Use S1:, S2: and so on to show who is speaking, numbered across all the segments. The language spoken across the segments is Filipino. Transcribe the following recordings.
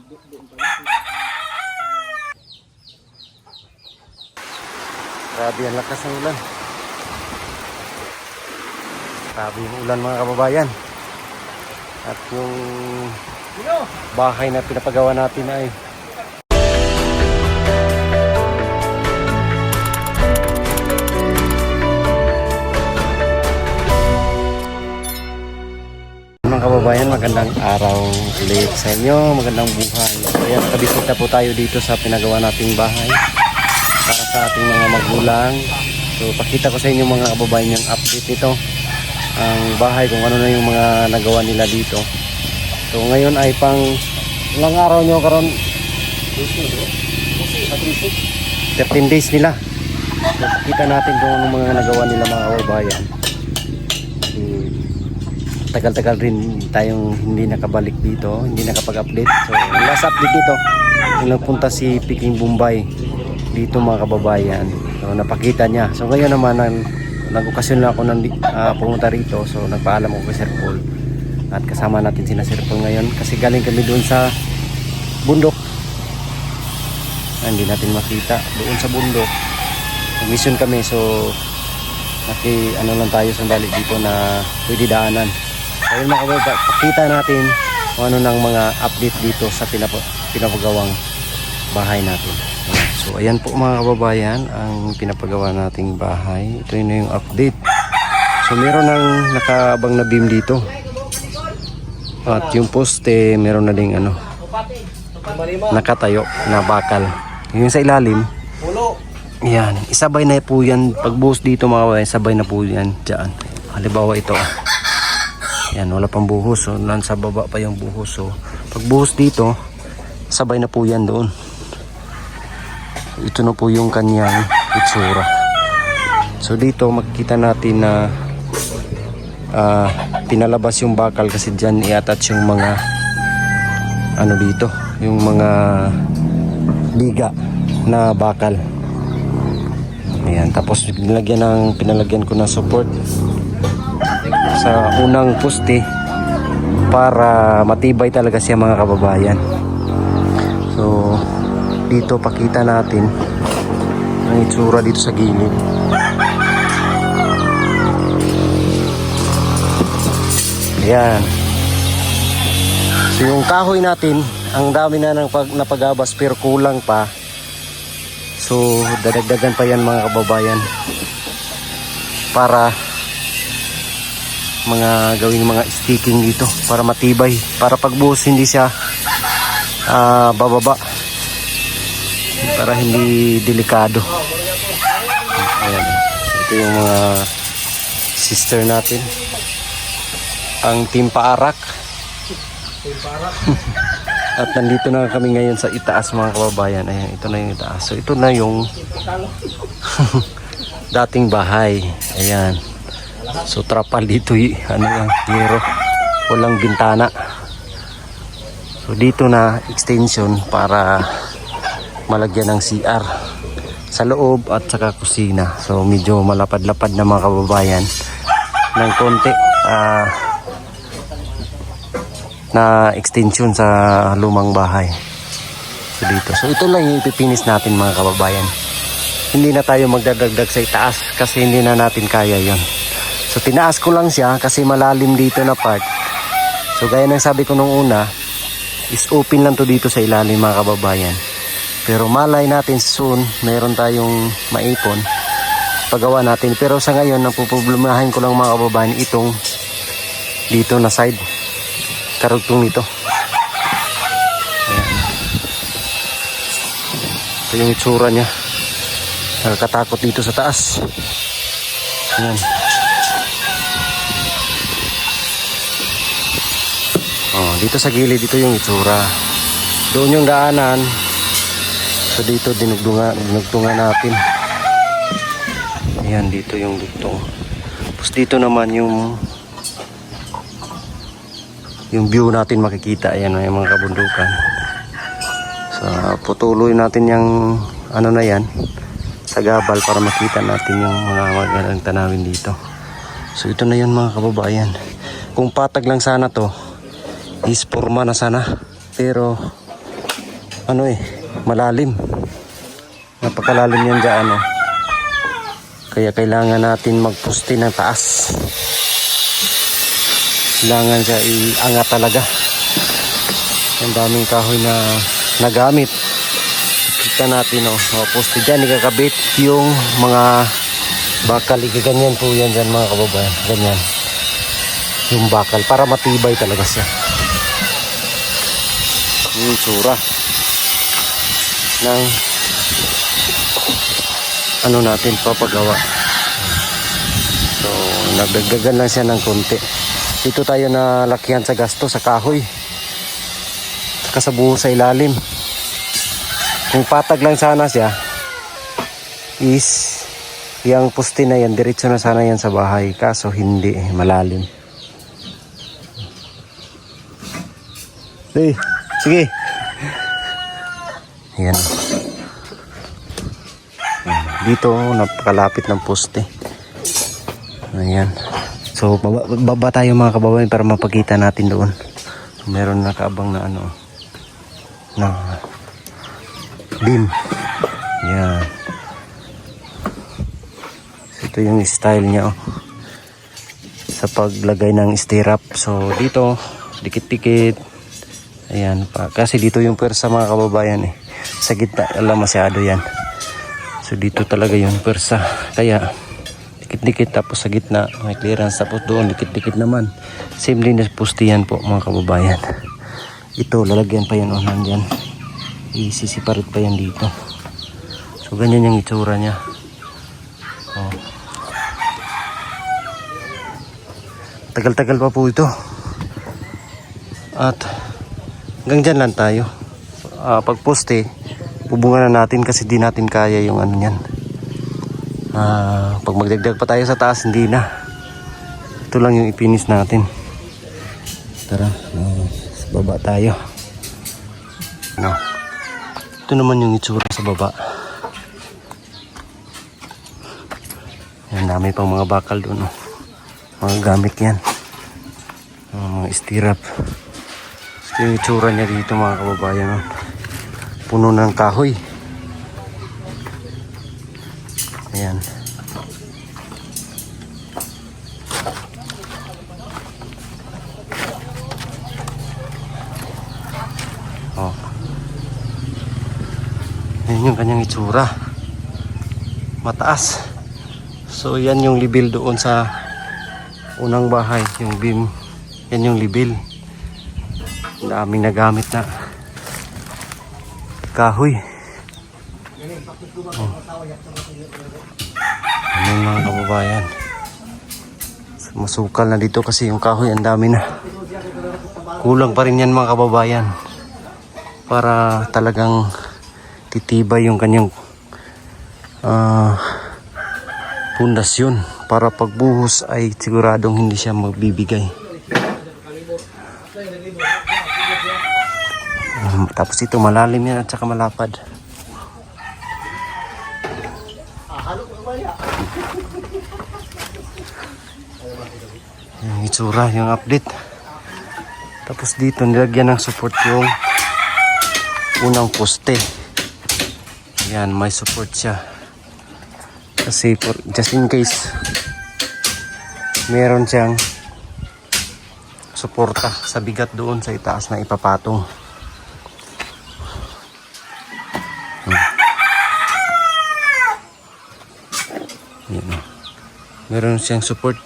S1: Grabe ang lakas ng ulan. Grabe yung ulan mga kababayan. At yung bahay na pinapagawa natin ay mga kababayan, magandang araw ulit sa inyo, magandang buhay. Ayan, nakabisita po tayo dito sa pinagawa nating bahay para sa ating mga magulang. So pakita ko sa inyo mga kababayan yung update nito, ang bahay, kung ano na yung mga nagawa nila dito. So ngayon ay pang ilang araw nyo karon? 13 days nila. So pakita natin kung ano mga nagawa nila mga kababayan. Tagal-tagal rin tayong hindi nakabalik dito, hindi nakapag-update. So last update dito, yung nagpunta si Peking Bombay dito mga kababayan. So napakita niya. So ngayon naman nag-okasyon na ako pumunta rito. So nagpaalam ako kay Sir Paul. At kasama natin sina Sir Paul ngayon kasi galing kami doon sa bundok. Hindi natin makita doon sa bundok. Mission kami, so lang tayo sandali dito na pwede daanan. Ayun mga kababayan, pakita natin kung ano ng mga update dito sa pinapagawang bahay natin. So ayan po mga kababayan, ang pinapagawa nating bahay. Ito yun na yung update. So meron ng nakaabang na beam dito. At yung poste, meron na ding nakatayo na bakal. Yung sa ilalim, yan, isabay na po yan. Pagbuhos dito mga kababayan, sabay na po yan dyan. Halimbawa ito, yan, wala pang buhos. So nasa baba pa yung buhos. So pagbuhos dito, sabay na po yan doon. Ito na po yung kanyang itsura. So dito makikita natin na pinalabas yung bakal kasi dyan i-attach yung mga dito, yung mga biga na bakal. Ayan, tapos pinalagyan ko ng support sa unang poste para matibay talaga siya mga kababayan. So dito pakita natin ang itsura dito sa gilid. Ayan. So yung kahoy natin, ang dami na ng napagabas pero kulang pa. So dadagdagan pa yan mga kababayan para gawing mga sticking dito para matibay, para pagbuhos hindi siya bababa, para hindi delikado. Ayan. Ito yung mga sister natin, ang Team Paarak. At nandito na kami ngayon sa itaas mga kababayan. Ayan, ito na yung itaas. So ito na yung dating bahay. Ayan. So trapal dito yung hero. Walang bintana. So dito na extension para malagyan ng CR sa loob at saka kusina. So medyo malapad-lapad na mga kababayan ng konti na extension sa lumang bahay. So dito. So ito lang yung ipipinis natin mga kababayan. Hindi na tayo magdadagdag sa itaas kasi hindi na natin kaya yon. So tinaas ko lang siya kasi malalim dito na part. So gaya ng sabi ko nung una, is open lang to dito sa ilalim mga kababayan. Pero malay natin soon, meron tayong maipon, pagawa natin. Pero sa ngayon, napuproblemahin ko lang mga kababayan itong dito na side, karugtong nito. Ayan. Ito yung itsura niya. Nakakatakot dito sa taas. Ayan. Dito sa gilid, dito yung itsura. Doon yung daanan. So dito dinugtungan natin. Ayan, dito yung dugtong. Tapos dito naman yung view natin makikita. Ayan, yung mga kabundukan. So putuloy natin yung na yan sa gabal para makita natin yung mga magandang tanawin dito. So ito na yun mga kababayan. Kung patag lang sana to, is forma na sana. Pero ano malalim. Napakalalim yan dyan, Kaya kailangan natin magpusti ng taas. Kailangan siya iangat talaga. Ang daming kahoy na nagamit. Kita natin, pusti dyan, ikakabit yung mga bakal. Ganyan po yan dyan mga kababayan. Ganyan. Yung bakal para matibay talaga siya. Yung tsura ng natin papagawa. So nagdagdagan lang siya ng konti. Dito tayo na lakihan sa gasto sa kahoy saka sa buho sa ilalim. Kung patag lang sana siya is yung puste na yan diretso na sana yan sa bahay, kaso hindi, malalim. Sige. Ayan. Dito, napakalapit ng poste. Ayan. So, baba tayo mga kababayan para mapakita natin doon. Meron nakaabang na na beam. Ayan. Ito yung style niya, sa paglagay ng stirrup. So, dito, dikit-dikit. Ayan pa. Kasi dito yung persa mga kababayan sa gitna, alam masyado yan. So dito talaga yung persa. Kaya dikit-dikit, tapos sa gitna may clearance, tapos doon dikit-dikit naman. Same din na pustihan po mga kababayan. Ito lalagyan pa yan nandyan. Isisiparit pa yan dito. So ganyan yung itsura niya. Tagal-tagal pa po ito. At hanggang dyan lang tayo. Pag poste, bubungan na natin kasi di natin kaya yung niyan. Pag magdagdag pa tayo sa taas, hindi na. Ito lang yung ipinis natin. Tara, sa baba tayo. Ito naman yung itsura sa baba. Yan, dami pang mga bakal doon. Mga gamit yan. Mga stirrup. Yung itsura niya dito mga kababayan, puno ng kahoy. Ayan. Ayan yung kanyang itsura, mataas. So yan yung libil doon sa unang bahay, yung beam. Yan yung libil. Daming nagamit na kahoy. Ano mga kababayan, masukal na dito kasi yung kahoy ang dami na. Kulang pa rin yan mga kababayan para talagang titibay yung kanyang pundasyon, para pagbuhos ay siguradong hindi siya magbibigay. Tapos ito malalim yan at saka malapad. Yung itsura, yung update. Tapos dito nilagyan ng support yung unang poste. Yan, may support siya. Kasi just in case meron siyang suporta sa bigat doon sa itaas na ipapatong. Meron siyang support.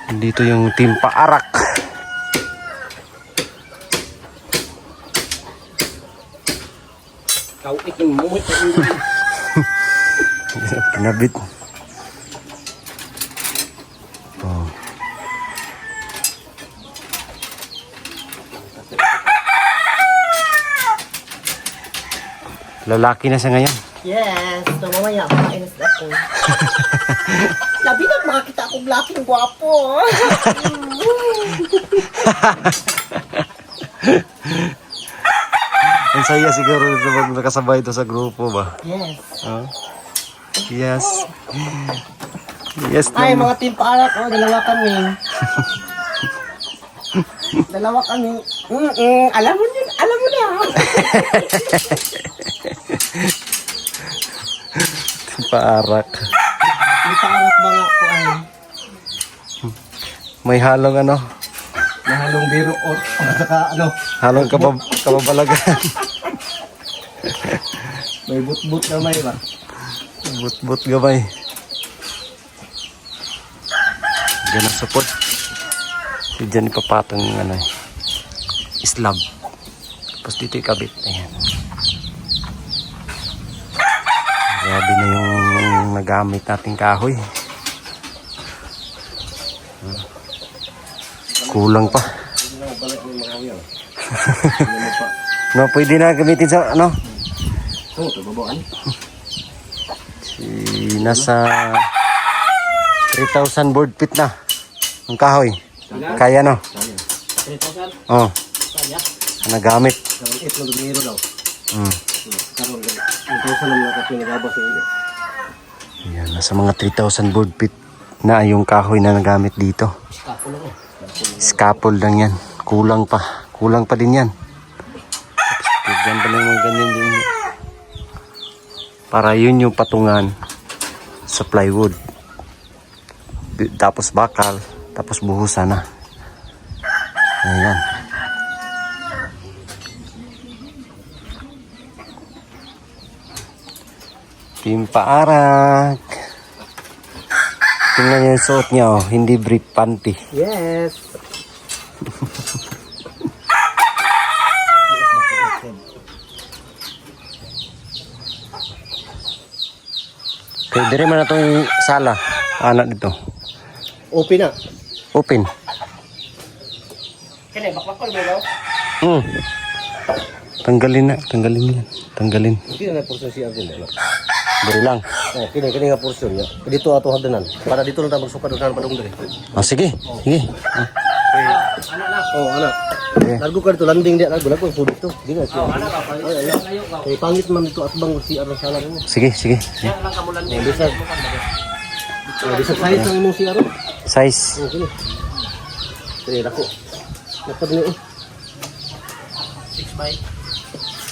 S1: Dito yung timpa arak. Kauitin mo ito. Pinabit. Lalaki na siya ngayon.
S2: Yes, so mamaya makainis ako. Labi na makakita akong laking gwapo.
S1: Ang saya siguro pag nakasabay ito sa grupo ba?
S2: Yes.
S1: Yes. Yes.
S2: Ay, mga team paarak, dalawa kami. Dalawa kami. Alam mo yun, Alam mo na.
S1: Paarak.
S2: May parang mga kuan.
S1: May halong ano,
S2: Nahalong biro or saka ano.
S1: halong kababalagan.
S2: May but-but na may ba?
S1: But gamay. Diyan ang support. Diyan ipapatong yung ano, slab. Tapos dito ikabit. Ayan. Grabe na yung nagamit nating kahoy. Kulang pa. No, pwede na gamitin sa ano?
S2: Oo, babaan.
S1: Nasa 3,000 board feet na ang kahoy. Kaya no?
S2: 3,000?
S1: Oh,
S2: Kaya?
S1: nagamit.
S2: Karon 8 na biro daw. Karon 1,000 lang kasi nagabas sa ilo.
S1: Ayan, nasa mga 3,000 board feet na yung kahoy na nagamit dito.
S2: Kapo lang eh.
S1: Scaffold lang yan. Kulang pa. Kulang pa din yan. Tapos bigyan pa lang mga ganyan din. Para yun yung patungan sa plywood. Tapos bakal. Tapos buhusan na. Ayan. Team Paarak. Tingnan niyo yung suot niya, oh. Hindi brief panty.
S2: Yes.
S1: Okay, dire man na itong sala. Anak dito.
S2: Open na.
S1: Open.
S2: Kaya bakbak mo daw.
S1: Tanggalin na. Tanggalin yan. Tanggalin.
S2: Kaya na portion siya ako na.
S1: Dire lang.
S2: Oh, kini nga portion niya. Dito ato hagdanan. Para dito lang ta magsukat unahan padung diri.
S1: Oh, sige. Sige.
S2: Anak na. Oh, anak.
S1: Okay.
S2: Largo ka dito landing dia largo ko food dito. Di na siya. Oh, anak pa. Ay, pangit man dito at bang si Aaron sala mo.
S1: Sige, sige.
S2: Yan lang ka mo landing. Bisag. Bisag size ang imong si Aaron.
S1: Size.
S2: Oh, kini. Kini dako. Napad ni 6 by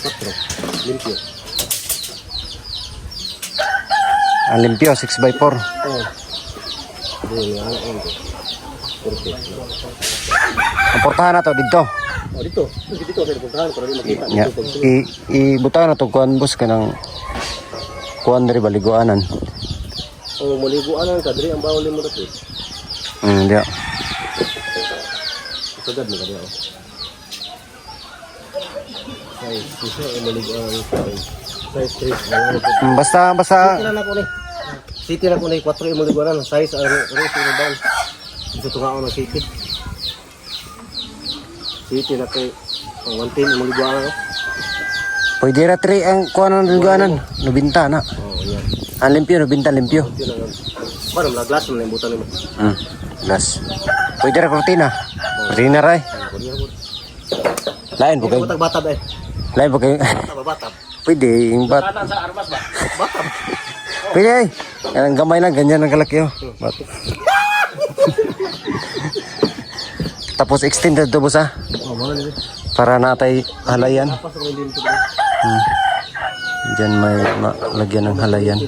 S2: 4. Limpyo.
S1: Ang limpyo, 6x4.
S2: Oh. Dili nga ano. Perfect.
S1: Ang portahan na to dito.
S2: Oh, dito. Dito sa puntahan para di makita.
S1: Ya. Ibutahan na to kuan bus kanang kuan diri baliguanan.
S2: Oh, maliguan ka diri ang bawal mo dito.
S1: Dia.
S2: Sagad mo ka diya. Ay, isa ay maliguan size 3.
S1: Basta
S2: City na ko ni. City na ko ni 4 mo maliguan size ano ano ba? Ito tunga na city. City na kay 110 mo maliguan ako.
S1: pwede ra tri ang kuan ng baliguanan. Nubinta na.
S2: Oh, yan.
S1: Ang limpyo, nubinta limpyo.
S2: Yun lang. Para mala glass mo na imbutan nimo.
S1: Las. Pwede ra kortina. Kortina ray. Lain po kayo.
S2: Batab eh.
S1: Lain po kayo.
S2: Batab.
S1: Pwede yung bat.
S2: Sa armas ba? Batab.
S1: Pwede ay. Yan ang gamay lang, ganyan ang kalaki oh. Bat. Tapos extended to boss ah.
S2: Oh, mo ni.
S1: Para natay halayan.
S2: Tapos ko din to.
S1: Diyan may lagyan ng halayan.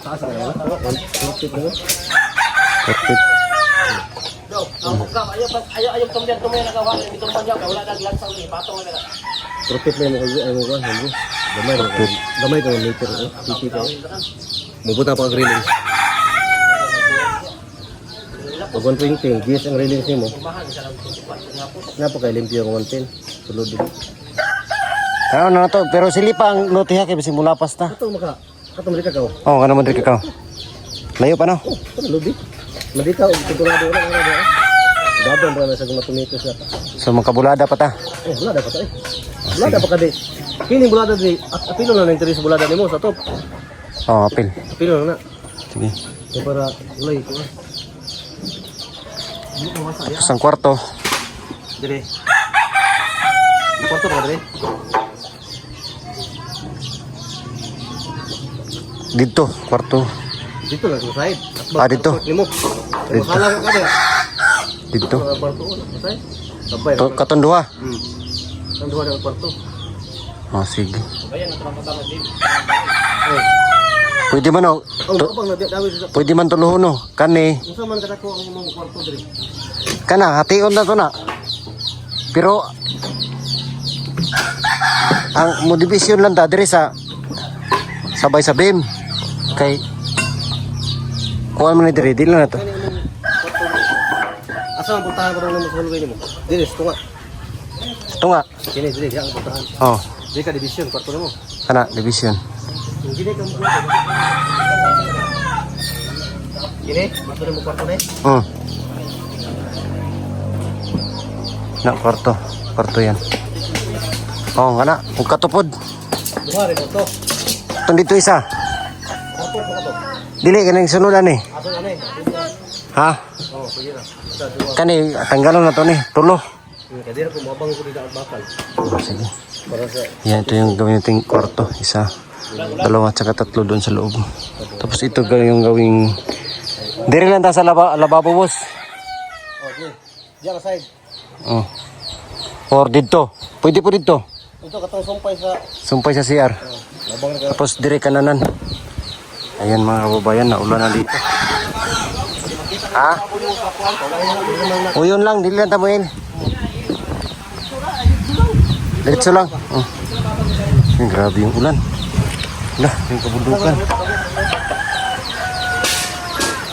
S2: Taas na yan.
S1: Perfect.
S2: Ayaw tumyan nagawa dito pagyaw wala nang lansa ni patong na. Profit na mo ano ba hindi. Gamay ka meter titi ka. Mubuta pa grilling. Pag 120, GS ang railing mo. Napaka limpyo ng 110. Sulod din.
S1: Ano na to, pero silipa ang lotiha kay bising mula pasta.
S2: Ato maka. Ato malika ka.
S1: Oh, kana mo diri ka. Layo pa no?
S2: Oh, ano lubi? Malika og sigurado na ano. Dadon ra sa mga tomatoes na.
S1: So makabulada pa ta.
S2: Oh, wala dapat eh. Wala dapat ka di. Kini bulada di. Apilo na ng interes bulada nimo sa top.
S1: Oh, apil.
S2: Apilo na.
S1: Sige.
S2: So para ulay ko.
S1: Tapos ang kwarto.
S2: Dire. Kwarto pa dire.
S1: Dito, kwarto.
S2: Dito lang sa side.
S1: Ah, dito.
S2: Nimo.
S1: Dito.
S2: Makala ka kada.
S1: Dito.
S2: Kwarto ko. Matay. Sabay.
S1: Katong duha.
S2: Ang duha ng kwarto.
S1: Oh, sige.
S2: Ayan, natapang din.
S1: Pwede man oh.
S2: Abang nagdawid sa.
S1: Pwede man tuluhon no. Kani.
S2: Unsa man kada ko ang imong kwarto diri?
S1: Kana hation na to na. Pero ang modibisyon lang ta diri sa sabay sa beam kay kuha mo na diri dili na to.
S2: Asa ang puntahan ko nang masulugay nimo? Dili, tunga.
S1: Ito nga.
S2: Kini dili ang puntahan.
S1: Oh,
S2: Dili ka division kwarto nimo.
S1: kana division.
S2: Gini ka mo. Gini, masulog mo kwarto ni.
S1: Na kwarto. Kwarto yan. Oh, kana. Kung katupod.
S2: Duha rin to.
S1: Itong dito isa.
S2: Kwarto mo to.
S1: Dili kanang sunudan eh.
S2: Ato na ni.
S1: Ha?
S2: Oh, sige na. Sa duha.
S1: Kani tanggalon na to ni. Tulo.
S2: Kadira ko mabang ko dito ang bakal.
S1: Oh, sige.
S2: Para sa
S1: Yan, ito yung gawin nating kwarto. Isa, dalawa, tsaka tatlo doon sa loob. Tapos ito yung gawing... Diri lang ta sa lababo, boss.
S2: okay. Diyan ka side.
S1: Oh. Or dito. Pwede po dito.
S2: Ito katong sumpay sa
S1: Sumpay sa CR.
S2: labang na.
S1: Tapos dire kananan. Ayan mga kababayan, naulan na dito. Ha? O yun lang, dili lang tamuin. Diretso lang. Oh. Ay, grabe yung ulan. Wala, yung kabundukan.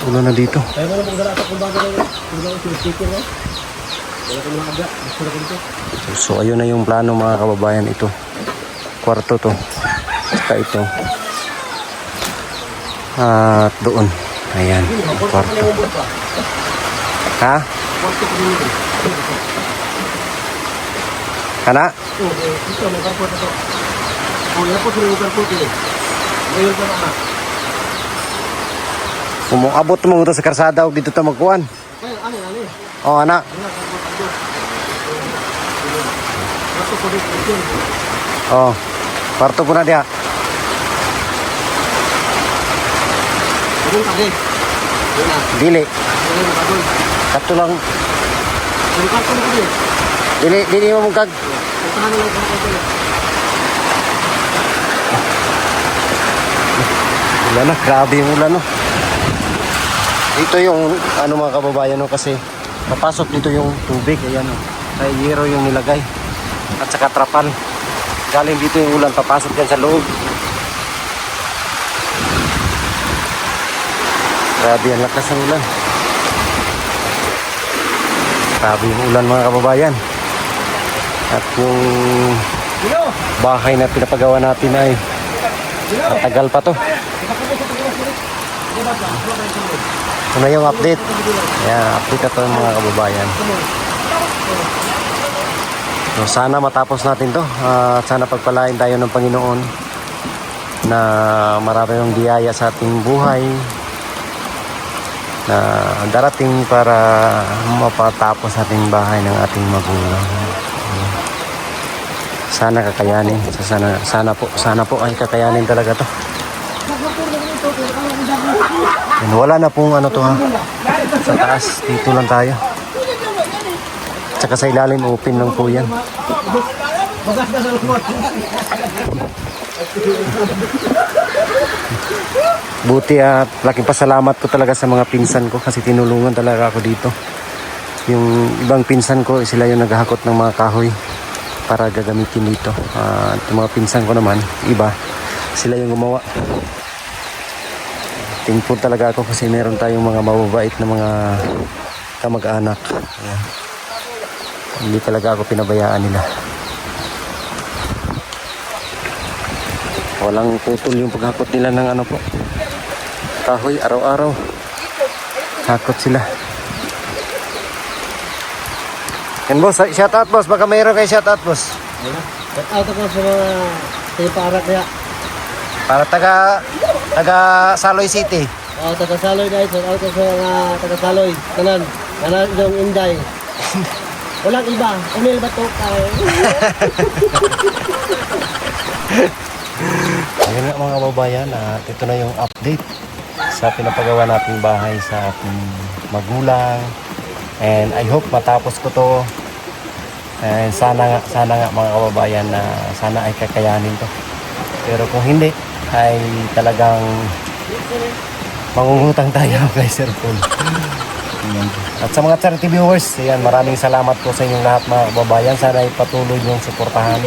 S1: Ulan na dito.
S2: Kaya mo na magdala sa kumbaga na yun. Kung lang yung sticker na. Wala ko mga agad. Gusto na ko dito.
S1: So ayun na yung plano mga kababayan ito. Kwarto to. Saka ito. At doon. Ayan, yung kwarto. Ha? Kana?
S2: Oh, ito may karpot na to. Oh, yan po sila yung karpot eh. Ngayon ka na.
S1: Kung mo abot mo ito sa karsada o dito ito magkuhan.
S2: Kaya ano yan eh.
S1: O anak.
S2: Karpot ko dito.
S1: O. Kwarto po na diya.
S2: Doon ka din. Doon na.
S1: Dili.
S2: Doon ka doon.
S1: Kato lang.
S2: Doon ka din.
S1: Dili mo mong kag.
S2: Puntahan na lang ka na doon.
S1: Ulan na. Grabe yung ulan no. Ito yung ano mga kababayan no kasi papasok dito yung tubig. Ayan o. Kaya yero yung nilagay. At saka trapal. Galing dito yung ulan. Papasok yan sa loob. Grabe ang lakas ng ulan. Grabe yung ulan mga kababayan. At yung bahay na pinapagawa natin ay matagal pa to. Ito na yung update. Ayan, update na to mga kababayan. So, sana matapos natin to. At sana pagpalain tayo ng Panginoon na marami yung biyaya sa ating buhay na darating para mapatapos ating bahay ng ating magulang. Sana kakayanin. Sana po ay kakayanin talaga to. And wala na pong ano to ha. Sa taas, dito lang tayo. Tsaka sa ilalim, open lang po yan. Buti at laking pasalamat ko talaga sa mga pinsan ko kasi tinulungan talaga ako dito. Yung ibang pinsan ko, sila yung naghahakot ng mga kahoy para gagamitin dito. At yung mga pinsan ko naman, iba, sila yung gumawa. Thankful talaga ako kasi meron tayong mga mababait na mga kamag-anak. Ayan. Hindi talaga ako pinabayaan nila. Walang putol yung paghakot nila ng ano po. Kahoy, araw-araw. Hakot sila. Yan boss, shout out boss. Baka mayroon kayo shout out boss.
S2: Shout out ako sa mga para kaya.
S1: Para taga Saloy City.
S2: Oh, taga Saloy guys. Shout out ko sa mga taga Saloy. Kanan yung Inday. Walang iba. Umil ba to?
S1: Ayun nga mga kababayan, at ito na yung update sa pinapagawa nating bahay sa ating magulang. And I hope matapos ko to. And sana nga mga kababayan na sana ay kakayanin to. Pero kung hindi, ay talagang mangungutang tayo kay Sir Paul. At sa mga charity viewers, ayan, maraming salamat po sa inyong lahat mga kababayan. Sana ay patuloy niyong suportahan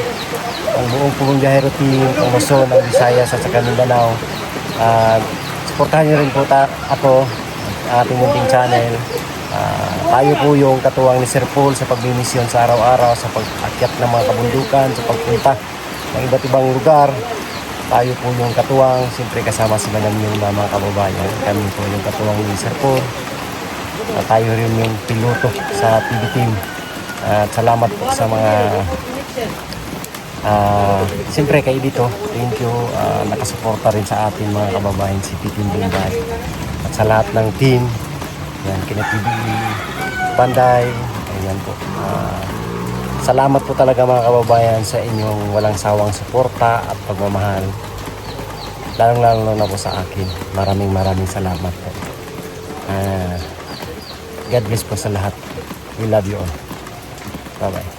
S1: ang buong Pugong Biyahero Team, ang Luzon, ang Visayas at sa Mindanao. Suportahan niyo rin po ako, ating munting channel. Tayo po yung katuwang ni Sir Paul sa pagmimisyon sa araw-araw, sa pag-akyat ng mga kabundukan, sa pagpunta ng iba't ibang lugar. Tayo po yung katuwang, siyempre kasama sila namin yung mga kababayan. Kami po yung katuwang ni Sir Paul. Tayo rin yung piloto sa TV team. At salamat po sa mga siyempre kayo dito. Thank you. Nakasuporta rin sa atin mga kababayan si Titin Bunday. At sa lahat ng team, yan, kina PBE, Panday, ayan po. Salamat po talaga mga kababayan sa inyong walang sawang suporta at pagmamahal. Lalong-lalo na po sa akin. Maraming salamat po. God bless po sa lahat. We love you all. Bye-bye.